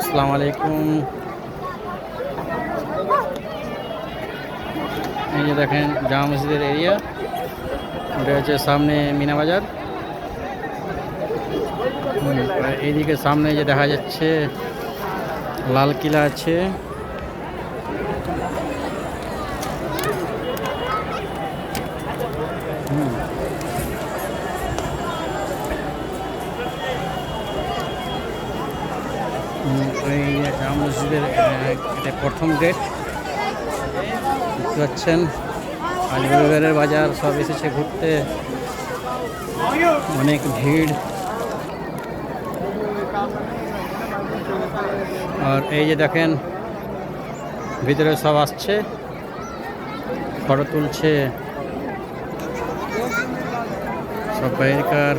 আসসালামু আলাইকুম। এই যে দেখেন জামা মসজিদের এরিয়া, এটা হচ্ছে সামনে মিনা বাজার। আর এইদিকে সামনে যে দেখা যাচ্ছে লাল কিলা আছে। এই যে জামা মসজিদের এটা প্রথম গেট দেখতে পাচ্ছেন। আজ রবিবারের বাজার, সব এসেছে ঘুরতে, অনেক ভিড়। আর এই যে দেখেন ভিতরে সব আসছে, ফটো তুলছে সব বাইরকার।